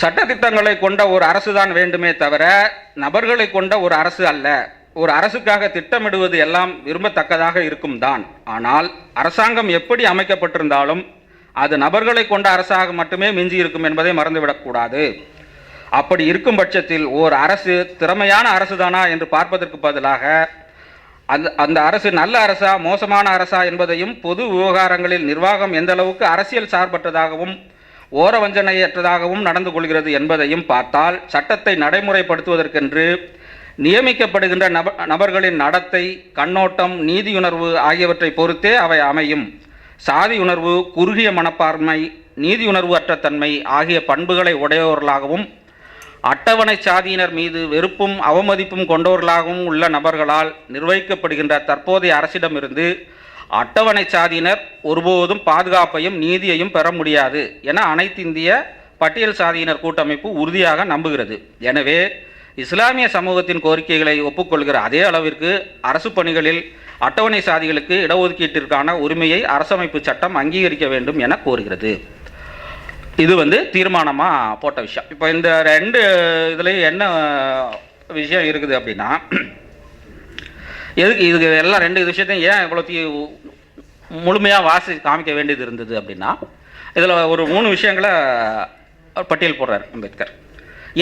சட்டத்திட்டங்களை கொண்ட ஒரு அரசு தான் வேண்டுமே தவிர நபர்களை கொண்ட ஒரு அரசு அல்ல. ஒரு அரசுக்காக திட்டமிடுவது எல்லாம் விரும்பத்தக்கதாக இருக்கும் தான். ஆனால் அரசாங்கம் எப்படி அமைக்கப்பட்டிருந்தாலும் அது நபர்களை கொண்ட அரசாக மட்டுமே மிஞ்சி இருக்கும் என்பதை மறந்துவிடக்கூடாது. அப்படி இருக்கும் பட்சத்தில் ஓர் அரசு திறமையான அரசு தானா என்று பார்ப்பதற்கு பதிலாக அந்த அரசு நல்ல அரசா மோசமான அரசா என்பதையும், பொது விவகாரங்களில் நிர்வாகம் எந்த அளவுக்கு அரசியல் சார்பற்றதாகவும் ஓரவஞ்சனையற்றதாகவும் நடந்து கொள்கிறது என்பதையும் பார்த்தால், சட்டத்தை நடைமுறைப்படுத்துவதற்கென்று நியமிக்கப்படுகின்ற நபர்களின் நடத்தை, கண்ணோட்டம், நீதியுணர்வு ஆகியவற்றை பொறுத்தே அவை அமையும். சாதி உணர்வு, குறுகிய மனப்பான்மை, நீதியுணர்வு அற்ற தன்மை ஆகிய பண்புகளை உடையவர்களாகவும் அட்டவணை சாதியினர் மீது வெறுப்பும் அவமதிப்பும் கொண்டவர்களாகவும் உள்ள நபர்களால் நிர்வகிக்கப்படுகின்ற தற்போதைய அரசிடமிருந்து அட்டவணை சாதியினர் ஒருபோதும் பாதுகாப்பையும் நீதியையும் பெற முடியாது என அனைத்து இந்திய பட்டியல் சாதியினர் கூட்டமைப்பு உறுதியாக நம்புகிறது. எனவே இஸ்லாமிய சமூகத்தின் கோரிக்கைகளை ஒப்புக்கொள்கிற அதே அளவிற்கு அரசு பணிகளில் அட்டவணை சாதிகளுக்கு இடஒதுக்கீட்டிற்கான உரிமையை அரசமைப்பு சட்டம் அங்கீகரிக்க வேண்டும் என கோருகிறது. இது தீர்மானமாக போட்ட விஷயம். இப்போ இந்த ரெண்டு இதுலேயும் என்ன விஷயம் இருக்குது அப்படின்னா, எதுக்கு இது எல்லாம் ரெண்டு விஷயத்தையும் ஏன் இவ்வளோ முழுமையாக வாசி காமிக்க வேண்டியது இருந்தது அப்படின்னா, இதில் ஒரு 3 விஷயங்களை பட்டியல் போடுறார் அம்பேத்கர்.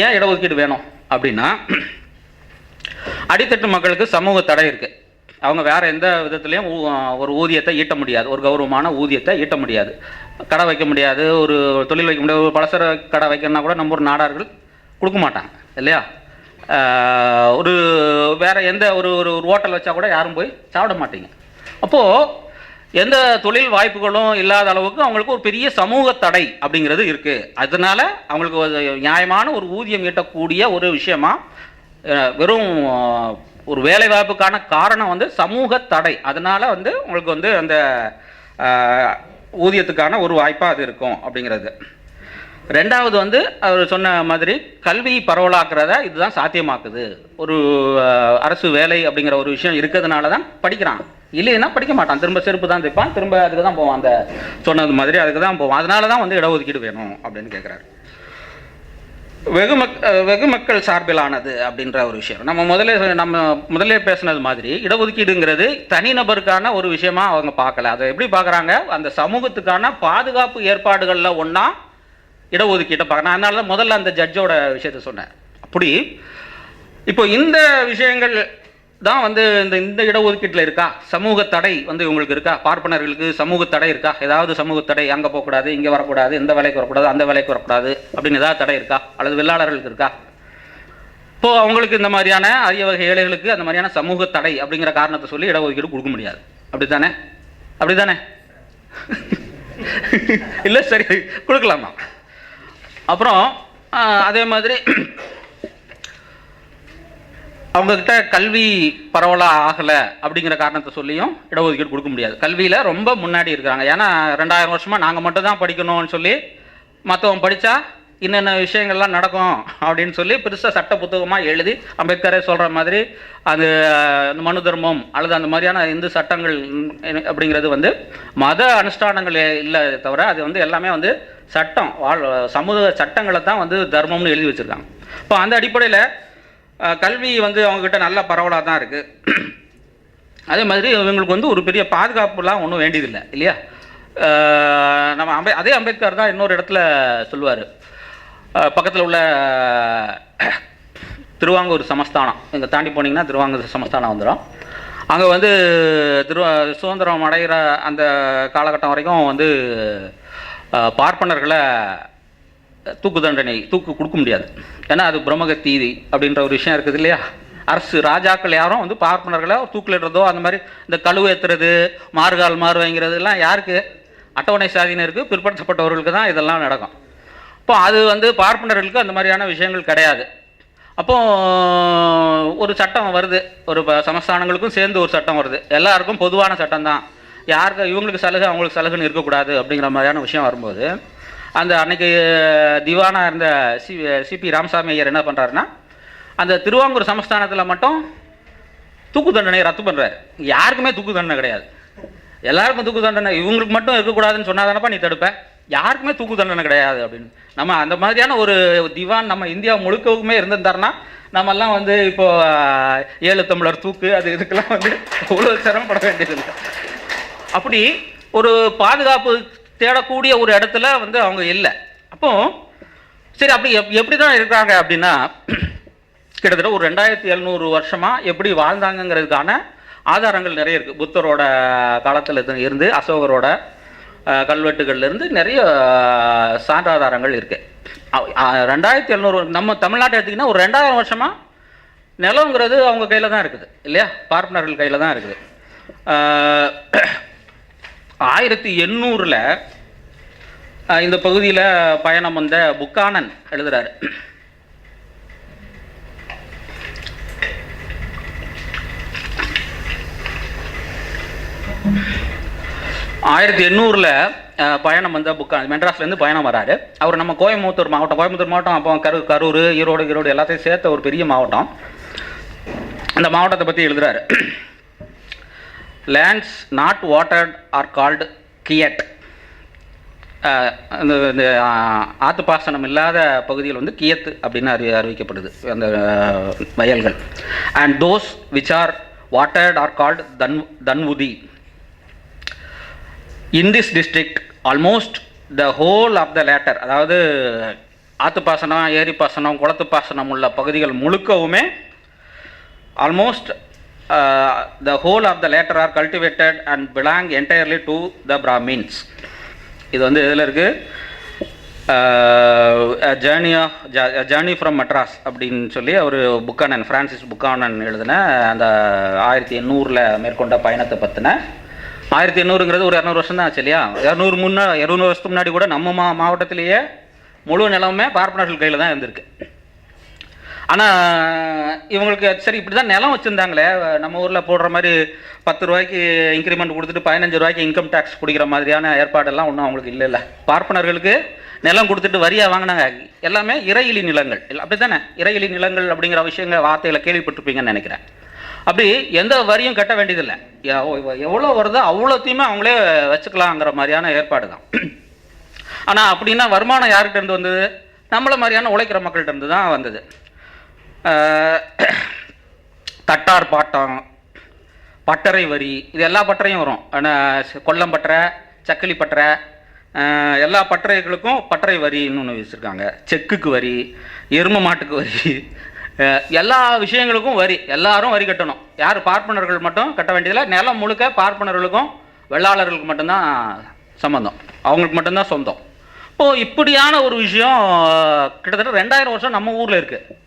ஏன் இடஒதுக்கீடு வேணும் அப்படின்னா, அடித்தட்டு மக்களுக்கு சமூக தடை இருக்குது. அவங்க வேறு எந்த விதத்துலேயும் ஒரு ஊதியத்தை ஈட்ட முடியாது, ஒரு கௌரவமான ஊதியத்தை ஈட்ட முடியாது, கடை வைக்க முடியாது, ஒரு தொழில் வைக்க முடியாது. ஒரு பலசர கடை வைக்கணும்னா கூட நம்ம ஒரு நாடார்கள் கொடுக்க மாட்டாங்க இல்லையா? ஒரு வேறு எந்த ஒரு ஒரு ஹோட்டல் வச்சா கூட யாரும் போய் சாப்பிட மாட்டீங்க. அப்போது எந்த தொழில் வாய்ப்புகளும் இல்லாத அளவுக்கு அவங்களுக்கு ஒரு பெரிய சமூக தடை அப்படிங்கிறது இருக்குது. அதனால் அவங்களுக்கு ஒரு நியாயமான ஒரு ஊதியம் ஈட்டக்கூடிய ஒரு விஷயமா வெறும் ஒரு வேலைவாய்ப்புக்கான காரணம் சமூக தடை. அதனால் உங்களுக்கு அந்த ஊதியத்துக்கான ஒரு வாய்ப்பாக அது இருக்கும் அப்படிங்கிறது. ரெண்டாவது அவர் சொன்ன மாதிரி கல்வி பரவலாக்குறத இதுதான் சாத்தியமாக்குது. ஒரு அரசு வேலை அப்படிங்கிற ஒரு விஷயம் இருக்கிறதுனால தான் படிக்கிறான், இல்லைன்னா படிக்க மாட்டான், திரும்ப செருப்பு தான் தைப்பான், திரும்ப அதுக்கு தான் போவான், அந்த சொன்னது மாதிரி அதுக்கு தான் போவான். அதனால தான் இடஒதுக்கீடு வேணும் அப்படின்னு கேட்குறாரு. வெகு மக்கள் சார்பிலானது அப்படின்ற ஒரு விஷயம் நம்ம முதல்ல பேசினது மாதிரி, இடஒதுக்கீடுங்கிறது தனிநபருக்கான ஒரு விஷயமா அவங்க பார்க்கல. அதை எப்படி பார்க்குறாங்க, அந்த சமூகத்துக்கான பாதுகாப்பு ஏற்பாடுகளில் ஒன்றா இடஒதுக்கீட்டை பார்க்கணும். அதனால தான் முதல்ல அந்த ஜட்ஜோட விஷயத்தை சொன்னேன். அப்படி இப்போ இந்த விஷயங்கள் தான் இந்த இடஒதுக்கீட்டில் இருக்கா? சமூக தடை இவங்களுக்கு இருக்கா? பார்ப்பனர்களுக்கு சமூக தடை இருக்கா? ஏதாவது சமூக தடை, அங்கே போகக்கூடாது, இங்கே வரக்கூடாது, இந்த வேலைக்கு வரக்கூடாது, அந்த வேலைக்கு வரக்கூடாது அப்படின்னு ஏதாவது தடை இருக்கா? அல்லது வெள்ளாளர்களுக்கு இருக்கா? இப்போது அவங்களுக்கு இந்த மாதிரியான அரிய வகை ஏழைகளுக்கு அந்த மாதிரியான சமூக தடை அப்படிங்கிற காரணத்தை சொல்லி இடஒதுக்கீடு கொடுக்க முடியாது. அப்படித்தானே? அப்படித்தானே? இல்லை, சரி, கொடுக்கலாமா? அப்புறம் அதே மாதிரி அவங்கக்கிட்ட கல்வி பரவலாக ஆகலை அப்படிங்கிற காரணத்தை சொல்லியும் இடஒதுக்கீடு கொடுக்க முடியாது. கல்வியில் ரொம்ப முன்னாடி இருக்கிறாங்க. ஏன்னா 2000 வருஷமாக நாங்கள் மட்டும் தான் படிக்கணும்னு சொல்லி மற்றவங்க படித்தா இன்னென்ன விஷயங்கள்லாம் நடக்கும் அப்படின்னு சொல்லி பெருசாக சட்ட புத்தகமாக எழுதி அம்பேத்கரே சொல்கிற மாதிரி அது மனு தர்மம் அல்லது அந்த மாதிரியான இந்து சட்டங்கள் அப்படிங்கிறது மத அனுஷ்டானங்கள் இல்லை தவிர அது எல்லாமே சட்டம் சமூக சட்டங்களை தான் தர்மம்னு எழுதி வச்சுருக்காங்க. இப்போ அந்த அடிப்படையில் கல்வி அவங்கக்கிட்ட நல்ல பரவலாக தான் இருக்குது. அதே மாதிரி இவங்களுக்கு ஒரு பெரிய பாதுகாப்புலாம் ஒன்றும் வேண்டியதில்லை இல்லையா? நம்ம அதே அம்பேத்கர் தான் இன்னொரு இடத்துல சொல்லுவார். பக்கத்தில் உள்ள திருவாங்கூர் சமஸ்தானம், இங்கே தாண்டி போனீங்கன்னா திருவாங்கூர் சமஸ்தானம் வந்துடும். அங்கே சுதந்திரம் அடைகிற அந்த காலகட்டம் வரைக்கும் பார்ப்பனர்களை தூக்கு கொடுக்க முடியாது. ஏன்னா அது பிரம்மகத்தி அப்படின்ற ஒரு விஷயம் இருக்குது இல்லையா? அரசு ராஜாக்கள் யாரும் பார்ப்பனர்களை தூக்கிலிடுறதோ அந்த மாதிரி இந்த கழுவு ஏற்றுறது, மாறு வாங்கிறதுலாம் யாருக்கு? அட்டவணை சாதியினருக்கு, பிற்படுத்தப்பட்டவர்களுக்கு தான் இதெல்லாம் நடக்கும். இப்போ அது பார்ப்பனர்களுக்கு அந்த மாதிரியான விஷயங்கள் கிடையாது. அப்போது ஒரு சட்டம் வருது, ஒரு சமஸ்தானங்களுக்கும் சேர்ந்து ஒரு சட்டம் வருது, எல்லாருக்கும் பொதுவான சட்டம் தான், யாருக்கு இவங்களுக்கு சலுகை அவங்களுக்கு சலுகைன்னு இருக்கக்கூடாது அப்படிங்கிற மாதிரியான விஷயம் வரும்போது, அந்த அன்னைக்கு திவானா இருந்த சிபி ராமசாமி ஐயர் என்ன பண்ணுறாருன்னா, அந்த திருவாங்கூர் சமஸ்தானத்தில் மட்டும் தூக்கு தண்டனை ரத்து பண்ணுறாரு. யாருக்குமே தூக்கு தண்டனை கிடையாது, எல்லாருக்கும் தூக்கு தண்டனை. இவங்களுக்கு மட்டும் இருக்கக்கூடாதுன்னு சொன்னாதானப்பா நீ தடுப்ப, யாருக்குமே தூக்கு தண்டனை கிடையாது அப்படின்னு. நம்ம அந்த மாதிரியான ஒரு திவான் நம்ம இந்தியா முழுக்கவுமே இருந்திருந்தாருன்னா நம்மெல்லாம் வந்து இப்போ 7 தமிழர் தூக்கு அது இதுக்கெல்லாம் வந்து அவ்வளோ சிரமப்பட வேண்டியதில்லை. அப்படி ஒரு பாதுகாப்பு தேடக்கூடிய ஒரு இடத்துல வந்து அவங்க இல்லை. அப்போ சரி, அப்படி எப்படி தான் இருக்கிறாங்க அப்படின்னா, கிட்டத்தட்ட ஒரு 2700 வருஷமாக எப்படி வாழ்ந்தாங்கங்கிறதுக்கான ஆதாரங்கள் நிறைய இருக்குது. புத்தரோட காலத்தில் இருந்து அசோகரோட கல்வெட்டுகள்லேருந்து நிறைய சான்றாதாரங்கள் இருக்குது. 2700 நம்ம தமிழ்நாட்டை எடுத்திங்கன்னா ஒரு 2000 வருஷமாக நிலங்கிறது அவங்க கையில் தான் இருக்குது இல்லையா, பார்ப்பனர்கள் கையில் தான் இருக்குது. 1800 இந்த பகுதியில் பயணம் வந்த புக்கானன் எழுதுறாரு. பயணம் வந்த புக்கானன் மெட்ராஸ்லேருந்து பயணம் வராரு. அவர் நம்ம கோயம்புத்தூர் மாவட்டம் அப்போ கரூர் ஈரோடு எல்லாத்தையும் சேர்த்த ஒரு பெரிய மாவட்டம். அந்த மாவட்டத்தை பற்றி எழுதுறாரு. Lands not watered are called கியட். இந்த ஆற்று பாசனம் இல்லாத பகுதியில் வந்து கியத்து அப்படின்னு அறிவிக்கப்படுது அந்த வயல்கள். And those which are watered are called தன்வுதி. In this district almost the whole of the latter, அதாவது ஆற்று பாசனம், ஏரி பாசனம், குளத்து பாசனம் உள்ள பகுதிகள் முழுக்கவுமே almost the whole of the latter are cultivated and belong entirely to the Brahmins. இது வந்து இதில் இருக்குது, ஜேர்னி ஃப்ரம் மெட்ராஸ் அப்படின்னு சொல்லி அவர் புக்கானன், ஃப்ரான்சிஸ் புக்கானன் எழுதின அந்த 1800 மேற்கொண்ட பயணத்தை பற்றின. 1800ங்கிறது ஒரு 200 வருஷம் தான் ஆச்சு இல்லையா. 200 வருஷத்துக்கு முன்னாடி கூட நம்ம மாவட்டத்திலேயே முழு நிலமுமே பார்ப்பனர்கள் கையில் தான் இருந்திருக்கு. ஆனால் இவங்களுக்கு சரி இப்படி தான் நிலம் வச்சுருந்தாங்களே, நம்ம ஊரில் போடுற மாதிரி 10 ரூபாய்க்கு இன்க்ரிமெண்ட் கொடுத்துட்டு 15 ரூபாய்க்கு இன்கம் டேக்ஸ் பிடிக்கிற மாதிரியான ஏற்பாடெல்லாம் ஒன்றும் அவங்களுக்கு இல்லை. பார்ப்பனர்களுக்கு நிலம் கொடுத்துட்டு வரியாக வாங்கினாங்க. எல்லாமே இறையிலி நிலங்கள், அப்படி தானே. இறையிலி நிலங்கள் அப்படிங்கிற விஷயங்கள் வார்த்தைகளை கேள்விப்பட்டிருப்பீங்கன்னு நினைக்கிறேன். அப்படி எந்த வரியும் கட்ட வேண்டியதில்லை. எவ்வளோ வருதோ அவ்வளோத்தையுமே அவங்களே வச்சுக்கலாங்கிற மாதிரியான ஏற்பாடு தான். ஆனால் அப்படின்னா வருமானம் யார்கிட்ட இருந்து வந்தது? நம்மள மாதிரியான உழைக்கிற மக்கள்கிட்ட இருந்து தான் வந்தது. தட்டார் பாட்டம், பட்டறை வரி, இது எல்லா பட்டறையும் வரும். ஆனால் கொல்லம் பட்டறை, சக்கிலி பட்டறை, எல்லா பட்டறைகளுக்கும் பட்டறை வரின்னு ஒன்று வச்சுருக்காங்க. செக்குக்கு வரி, எரும மாட்டுக்கு வரி, எல்லா விஷயங்களுக்கும் வரி. எல்லாரும் வரி கட்டணும். யார் பார்ப்பனர்கள் மட்டும் கட்ட வேண்டியதில்லை. நிலம் முழுக்க பார்ப்பனர்களுக்கும் வெள்ளாளர்களுக்கு மட்டும்தான் சம்பந்தம், அவங்களுக்கு மட்டும்தான் சொந்தம். இப்போது இப்படியான ஒரு விஷயம் கிட்டத்தட்ட 2000 வருஷம் நம்ம ஊரில் இருக்குது.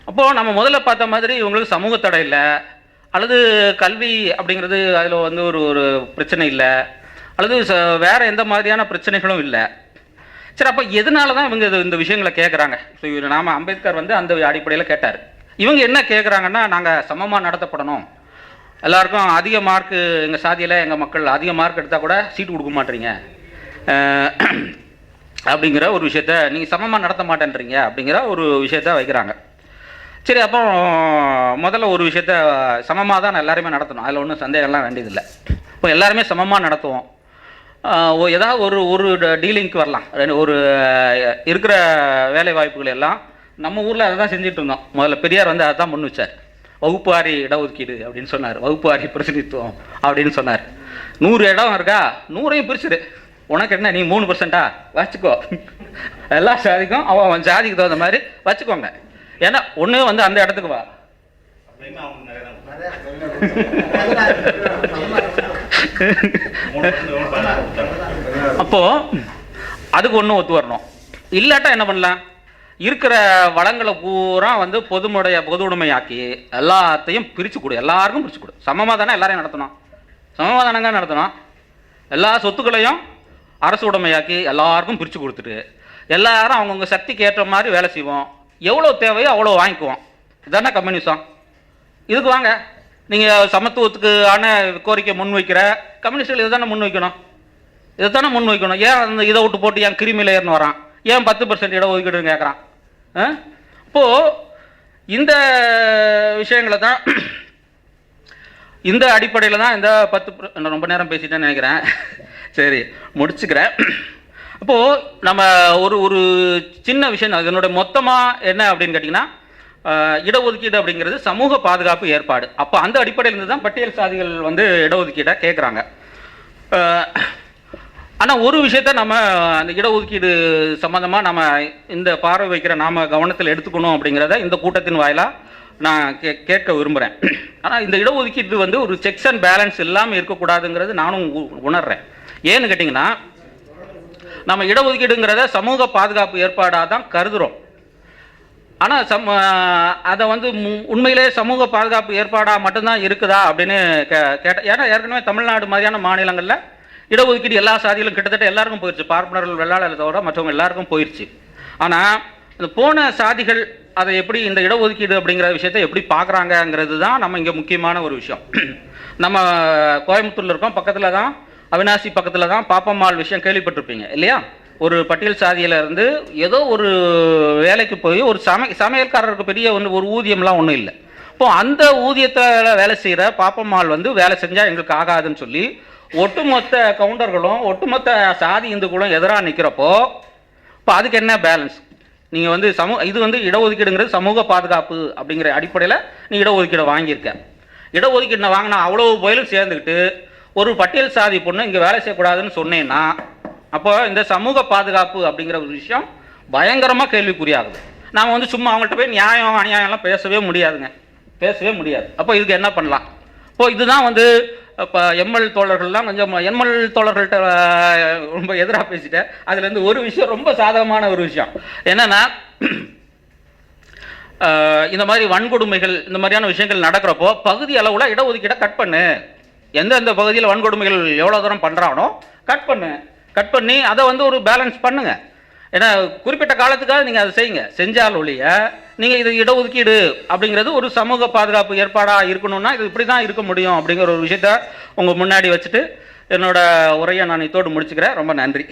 அப்போது நம்ம முதல்ல பார்த்த மாதிரி இவங்களுக்கு சமூக தடை இல்லை, அல்லது கல்வி அப்படிங்கிறது அதில் வந்து ஒரு பிரச்சனை இல்லை, அல்லது வேறு எந்த மாதிரியான பிரச்சனைகளும் இல்லை. சரி, அப்போ எதனால தான் இவங்க இந்த விஷயங்களை கேட்குறாங்க? ஸோ நாம் அம்பேத்கர் வந்து அந்த அடிப்படையில் கேட்டார். இவங்க என்ன கேட்குறாங்கன்னா, நாங்கள் சமமாக நடத்தப்படணும், எல்லாருக்கும் அதிக மார்க்கு, எங்கள் சாதியில் எங்கள் மக்கள் அதிக மார்க் எடுத்தால் கூட சீட்டு கொடுக்க மாட்டேறீங்க அப்படிங்கிற ஒரு விஷயத்த, நீங்கள் சமமாக நடத்த மாட்டேன்றீங்க அப்படிங்கிற ஒரு விஷயத்த வைக்கிறாங்க. சரி, அப்போ முதல்ல ஒரு விஷயத்த சமமாக தான் எல்லாருமே நடத்தணும், அதில் ஒன்றும் சந்தேகம்லாம் வேண்டியதில்லை. இப்போ எல்லாருமே சமமாக நடத்துவோம். ஏதாவது ஒரு டீலிங்க்கு வரலாம். ஒரு இருக்கிற வேலை வாய்ப்புகள் எல்லாம் நம்ம ஊரில் அதை தான் செஞ்சுட்டு இருந்தோம். முதல்ல பெரியார் வந்து அதை தான் முன் வச்சார். வகுப்புவாரி இடஒதுக்கீடு அப்படின்னு சொன்னார், வகுப்புவாரி பிரதிநிதித்துவம் அப்படின்னு சொன்னார். 100 இடம் இருக்கா, 100ஐயும் பிரிச்சுடு, உனக்கு என்ன, நீ 3% வச்சுக்கோ, எல்லா சாதிக்கும் அவன் ஜாதிக்கு தகுந்த மாதிரி வச்சுக்கோங்க. ஏன்னா ஒன்று வந்து அந்த இடத்துக்கு வா. அப்போ அதுக்கு ஒன்று ஒத்து வரணும். இல்லாட்டா என்ன பண்ணலாம், இருக்கிற வளங்களை பூரா வந்து பொது உடைமையாக்கி எல்லாத்தையும் பிரித்து கொடு, எல்லாருக்கும் பிரித்து கொடு. சமமாக தானே எல்லாரையும் நடத்தணும், சமமாக தானங்க நடத்தணும். எல்லா சொத்துக்களையும் அரசு உடைமையாக்கி எல்லாருக்கும் பிரித்து கொடுத்துட்டு எல்லாரும் அவங்கவுங்க சக்திக்கு ஏற்ற மாதிரி வேலை செய்வோம். எவ்வளோ தேவையோ அவ்வளோ வாங்கிக்குவோம். இதுதானே கம்யூனிசம். இதுக்கு வாங்க, நீங்கள் சமத்துவத்துக்கு ஆன கோரிக்கை முன்வைக்கிற கம்யூனிஸ்டில் இதை தானே முன்வைக்கணும், இதை தானே முன்வைக்கணும். ஏன் அந்த இதை விட்டு போட்டு ஏன் கிரிமி லேயர்னு வரான், ஏன் 10% இடம் ஒதுக்கீடுன்னு கேட்குறான். இப்போது இந்த விஷயங்களை தான், இந்த அடிப்படையில் தான் இந்த 10 ரொம்ப நேரம் பேசிட்டேன்னு நினைக்கிறேன். சரி, முடிச்சுக்கிறேன். அப்போது நம்ம ஒரு ஒரு சின்ன விஷயம் இதனுடைய மொத்தமாக என்ன அப்படின்னு கேட்டிங்கன்னா, இடஒதுக்கீடு அப்படிங்கிறது சமூக பாதுகாப்பு ஏற்பாடு. அப்போ அந்த அடிப்படையிலிருந்து தான் பட்டியல் சாதிகள் வந்து இடஒதுக்கீடை கேட்குறாங்க. ஆனால் ஒரு விஷயத்த நம்ம அந்த இடஒதுக்கீடு சம்மந்தமாக நம்ம இந்த பார்வை வைக்கிற நாம் கவனத்தில் எடுத்துக்கணும் அப்படிங்கிறத இந்த கூட்டத்தின் வாயிலாக நான் கேட்க விரும்புகிறேன். ஆனால் இந்த இடஒதுக்கீடு வந்து ஒரு செக்ஸ் அண்ட் பேலன்ஸ் இல்லாமல் இருக்கக்கூடாதுங்கிறது நானும் உணர்றேன். ஏன்னு கேட்டிங்கன்னா, நம்ம இடஒதுக்கீடுங்கிறத சமூக பாதுகாப்பு ஏற்பாடாக தான் கருதுகிறோம். ஆனால் அதை வந்து உண்மையிலே சமூக பாதுகாப்பு ஏற்பாடாக மட்டும்தான் இருக்குதா அப்படின்னு கேட்டேன். ஏன்னா ஏற்கனவே தமிழ்நாடு மாதிரியான மாநிலங்களில் இடஒதுக்கீடு எல்லா சாதிகளும் கிட்டத்தட்ட எல்லாருக்கும் போயிடுச்சு. பார்ப்பனர்கள் வெள்ளாளர் தவிர மற்றவங்க எல்லாருக்கும் போயிடுச்சு. ஆனால் இந்த போன சாதிகள் அதை எப்படி இந்த இடஒதுக்கீடு அப்படிங்கிற விஷயத்தை எப்படி பார்க்குறாங்கங்கிறது தான் நம்ம இங்கே முக்கியமான ஒரு விஷயம். நம்ம கோயம்புத்தூரில் இருக்கோம், பக்கத்தில் தான் அவினாசி பக்கத்தில் தான் பாப்பம்மாள் விஷயம் கேள்விப்பட்டிருப்பீங்க இல்லையா? ஒரு பட்டியல் சாதியில் இருந்து ஏதோ ஒரு வேலைக்கு போய் ஒரு சமையல்காரருக்கு பெரிய ஒரு ஊதியம்லாம் ஒன்றும் இல்லை. இப்போ அந்த ஊதியத்தில் வேலை செய்கிற பாப்பம்மாள் வந்து வேலை செஞ்சால் எங்களுக்கு ஆகாதுன்னு சொல்லி ஒட்டுமொத்த கவுண்டர்களும் ஒட்டுமொத்த சாதி இந்துக்களும் எதிராக நிற்கிறப்போ இப்போ அதுக்கு என்ன பேலன்ஸ்? நீங்கள் வந்து இது வந்து இடஒதுக்கீடுங்கிறது சமூக பாதுகாப்பு அப்படிங்கிற அடிப்படையில் நீ இடஒதுக்கீடை வாங்கியிருக்க. இடஒதுக்கீடு வாங்கினா அவ்வளோ போயிலும் சேர்ந்துக்கிட்டு ஒரு பட்டியல் சாதி பொண்ணு இங்கே வேலை செய்யக்கூடாதுன்னு சொன்னேன்னா அப்போ இந்த சமூக பாதுகாப்பு அப்படிங்கிற ஒரு விஷயம் பயங்கரமாக கேள்விக்குறியாகுது. நாம் வந்து சும்மா அவங்கள்ட்ட போய் நியாயம் அநியாயம்லாம் பேசவே முடியாதுங்க, பேசவே முடியாது. அப்போ இதுக்கு என்ன பண்ணலாம்? இப்போ இதுதான் வந்து இப்போ எம்எல் தோழர்கள்லாம் கொஞ்சம் எம்எல் தோழர்கள்ட்ட ரொம்ப எதிராக பேசிட்டேன். அதுலேருந்து ஒரு விஷயம் ரொம்ப சாதகமான ஒரு விஷயம் என்னென்னா, இந்த மாதிரி வன்கொடுமைகள் இந்த மாதிரியான விஷயங்கள் நடக்கிறப்போ பகுதி அளவில் இடஒதுக்கீடை கட் பண்ணு. எந்தெந்த பகுதியில் வன்கொடுமைகள் எவ்வளோ தூரம் பண்ணுறானோ கட் பண்ணி அதை வந்து ஒரு பேலன்ஸ் பண்ணுங்கள். ஏன்னா குறிப்பிட்ட காலத்துக்காக நீங்கள் அதை செய்யுங்க. செஞ்சால் ஒழிய நீங்கள் இது இடஒதுக்கீடு அப்படிங்கிறது ஒரு சமூக பாதுகாப்பு ஏற்பாடாக இருக்கணும்னா இது இப்படி தான் இருக்க முடியும் அப்படிங்கிற ஒரு விஷயத்த உங்கள் முன்னாடி வச்சுட்டு என்னோட உரையை நான் இதோடு முடிச்சுக்கிறேன். ரொம்ப நன்றி.